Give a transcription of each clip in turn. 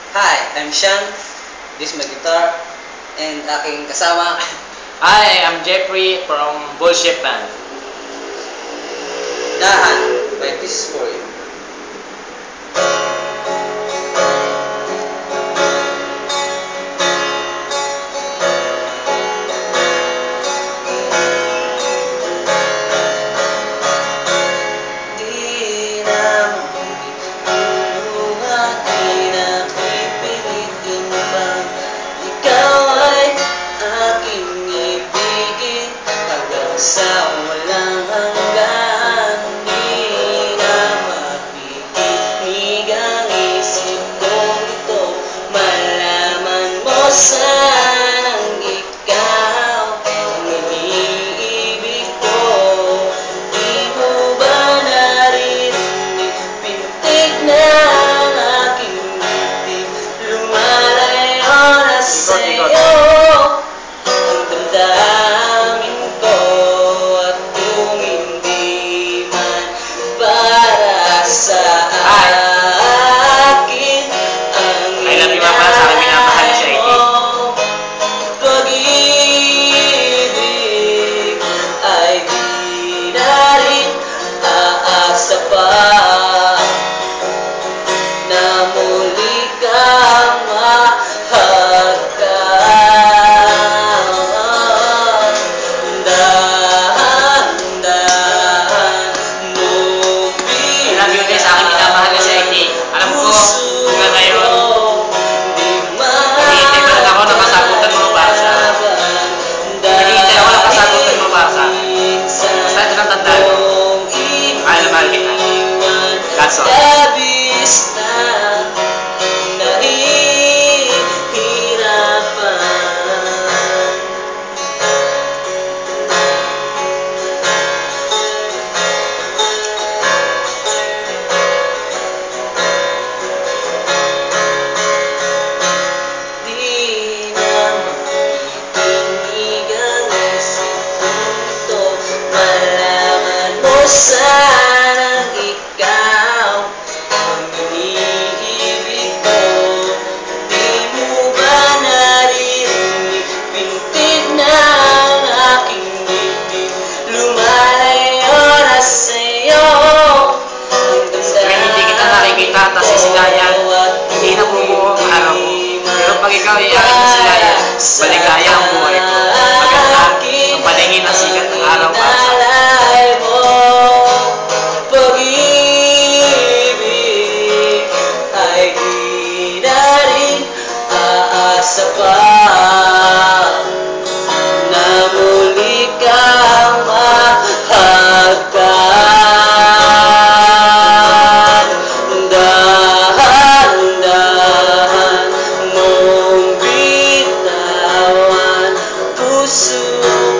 Hi, I'm Sean. This is my guitar. And aking kasama. Hi, I'm Jeffrey from Bullshit Band. Dahan, by This is for you. Di na mabubuhat, di na pipilitin pang ikaw ay aking ibigin hanggang sa walang hanggan. Di na makikinig ang isip kong ito, malaman mo sanang ikaw ang iniibig ko. Di mo ba naririnig pintig ng aking ngipin, lumalayo na sa'yo ang damdamin ko. At kung hindi man para sa akin ang I love you, Mama. Sa akin minamahal na siya, mong pag-ibig ay di na rin aasa pa na muli kang mahagkan. Dahan-dahan mong I love you, guys. Sa akin minamahal na siya, Alam ko, hanggang ngayon, naghihintay pa rin ako ng kasagutan mo para sa naghihintay ako ng kasagutan mo para sa akin. Basta ito lang tandaan mo. Mahal na mahal kita. That's all. Labis na nahihirapan. Di na makikinig ang isip kong ito, malaman mo sanang ikaw ang iniibig ko. Di mo ba naririnig pintig ng aking ngipin, lumalayo na sa'yo ang Kaya hindi kita nakikita, tas sisilayan. Hindi na bumuo ang araw mo. Pero pag ikaw ay aking nasilayan, maligaya ang buhay ko. Maganda ang paningin ng sikat ng araw para sa akin. Malay mo, pag-ibig ay di na rin aasa pa na muli kang mahagkan. Dahan-dahan mong bitawan, puso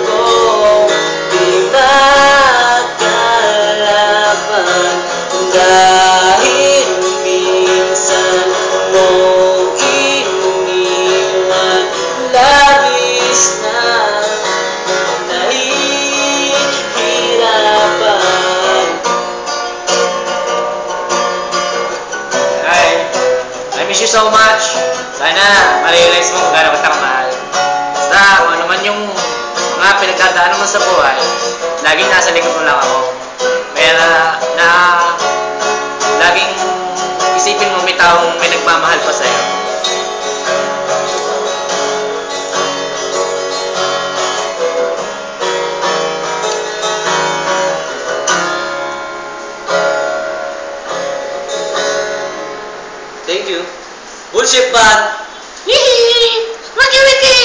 ko di makalaban. Dahil minsan mong iniwan, labis na nahihirapan. Hi, I miss you so much. Sana ma-realize mo kung gano'n kita kamahal. Basta kung ano man yung mga pinagdadaanan mo sa buhay, laging nasa likod mo lang ako. Kaya laging isipin mo may taong may nagmamahal pa sa'yo. Thank you. Bullshit Band! Hihi! Wiki wiki!